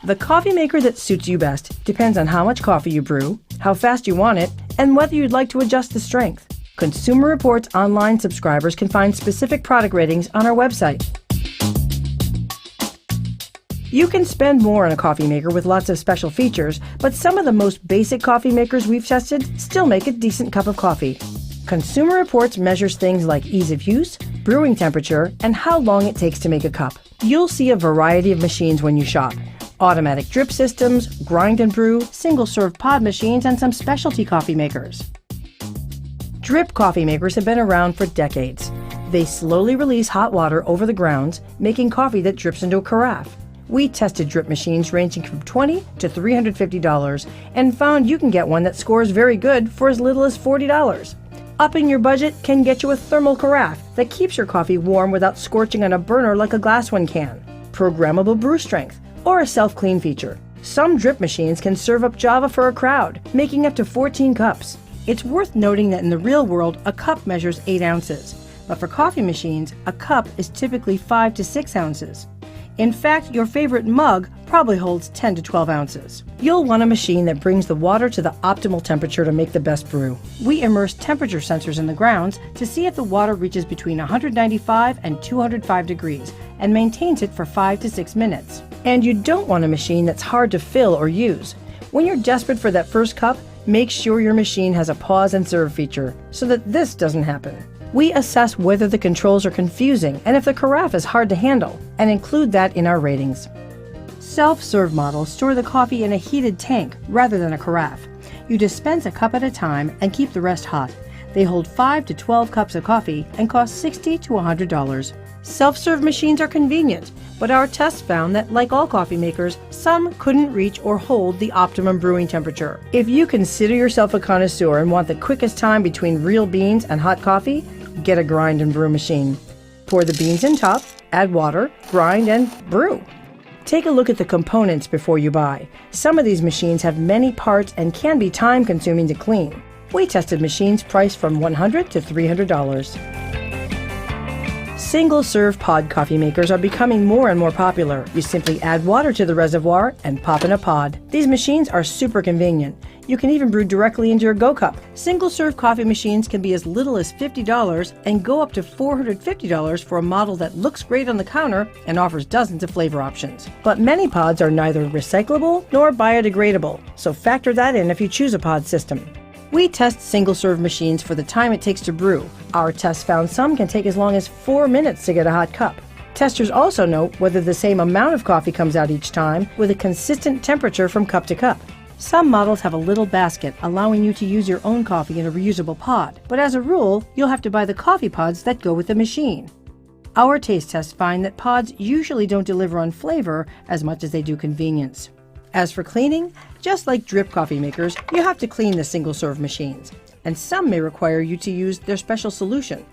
The coffee maker that suits you best depends on how much coffee you brew, how fast you want it, and whether you'd like to adjust the strength. Consumer Reports online subscribers can find specific product ratings on our website. You can spend more on a coffee maker with lots of special features, but some of the most basic coffee makers we've tested still make a decent cup of coffee. Consumer Reports measures things like ease of use, brewing temperature, and how long it takes to make a cup. You'll see a variety of machines when you shop. Automatic drip systems, grind and brew, single-serve pod machines, and some specialty coffee makers. Drip coffee makers have been around for decades. They slowly release hot water over the grounds, making coffee that drips into a carafe. We tested drip machines ranging from $20 to $350 and found you can get one that scores very good for as little as $40. Upping your budget can get you a thermal carafe that keeps your coffee warm without scorching on a burner like a glass one can, programmable brew strength, or a self-clean feature. Some drip machines can serve up Java for a crowd, making up to 14 cups. It's worth noting that in the real world, a cup measures 8 ounces, but for coffee machines, a cup is typically 5 to 6 ounces. In fact, your favorite mug probably holds 10 to 12 ounces. You'll want a machine that brings the water to the optimal temperature to make the best brew. We immerse temperature sensors in the grounds to see if the water reaches between 195 and 205 degrees and maintains it for 5 to 6 minutes. And you don't want a machine that's hard to fill or use. When you're desperate for that first cup, make sure your machine has a pause and serve feature so that this doesn't happen. We assess whether the controls are confusing and if the carafe is hard to handle, and include that in our ratings. Self-serve models store the coffee in a heated tank rather than a carafe. You dispense a cup at a time and keep the rest hot. They hold 5 to 12 cups of coffee and cost $60 to $100. Self-serve machines are convenient, but our tests found that, like all coffee makers, some couldn't reach or hold the optimum brewing temperature. If you consider yourself a connoisseur and want the quickest time between real beans and hot coffee, get a grind and brew machine. Pour the beans in top, add water, grind, and brew. Take a look at the components before you buy. Some of these machines have many parts and can be time-consuming to clean. We tested machines priced from $100 to $300. Single-serve pod coffee makers are becoming more and more popular. You simply add water to the reservoir and pop in a pod. These machines are super convenient. You can even brew directly into your Go Cup. Single-serve coffee machines can be as little as $50 and go up to $450 for a model that looks great on the counter and offers dozens of flavor options. But many pods are neither recyclable nor biodegradable, so factor that in if you choose a pod system. We test single-serve machines for the time it takes to brew. Our tests found some can take as long as 4 minutes to get a hot cup. Testers also note whether the same amount of coffee comes out each time with a consistent temperature from cup to cup. Some models have a little basket allowing you to use your own coffee in a reusable pod, but as a rule, you'll have to buy the coffee pods that go with the machine. Our taste tests find that pods usually don't deliver on flavor as much as they do convenience. As for cleaning, just like drip coffee makers, you have to clean the single-serve machines, and some may require you to use their special solution.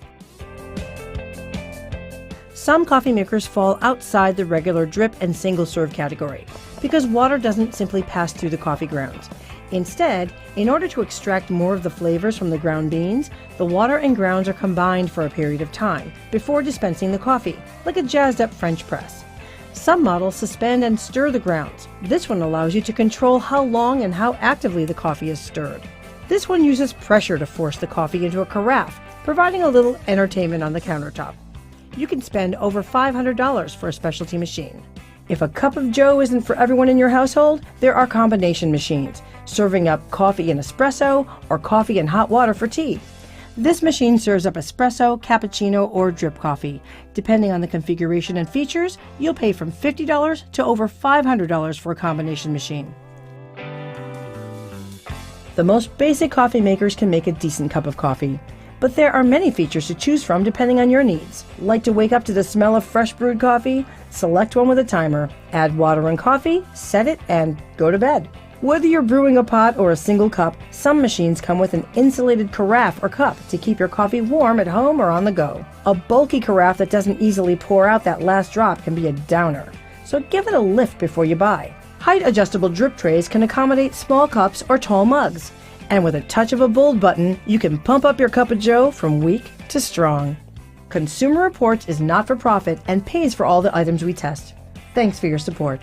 Some coffee makers fall outside the regular drip and single-serve category because water doesn't simply pass through the coffee grounds. Instead, in order to extract more of the flavors from the ground beans, the water and grounds are combined for a period of time before dispensing the coffee, like a jazzed-up French press. Some models suspend and stir the grounds. This one allows you to control how long and how actively the coffee is stirred. This one uses pressure to force the coffee into a carafe, providing a little entertainment on the countertop. You can spend over $500 for a specialty machine. If a cup of joe isn't for everyone in your household, there are combination machines, serving up coffee and espresso or coffee and hot water for tea. This machine serves up espresso, cappuccino, or drip coffee. Depending on the configuration and features, you'll pay from $50 to over $500 for a combination machine. The most basic coffee makers can make a decent cup of coffee, but there are many features to choose from depending on your needs. Like to wake up to the smell of fresh brewed coffee? Select one with a timer, add water and coffee, set it, and go to bed. Whether you're brewing a pot or a single cup, some machines come with an insulated carafe or cup to keep your coffee warm at home or on the go. A bulky carafe that doesn't easily pour out that last drop can be a downer, so give it a lift before you buy. Height-adjustable drip trays can accommodate small cups or tall mugs. And with a touch of a bold button, you can pump up your cup of joe from weak to strong. Consumer Reports is not for profit and pays for all the items we test. Thanks for your support.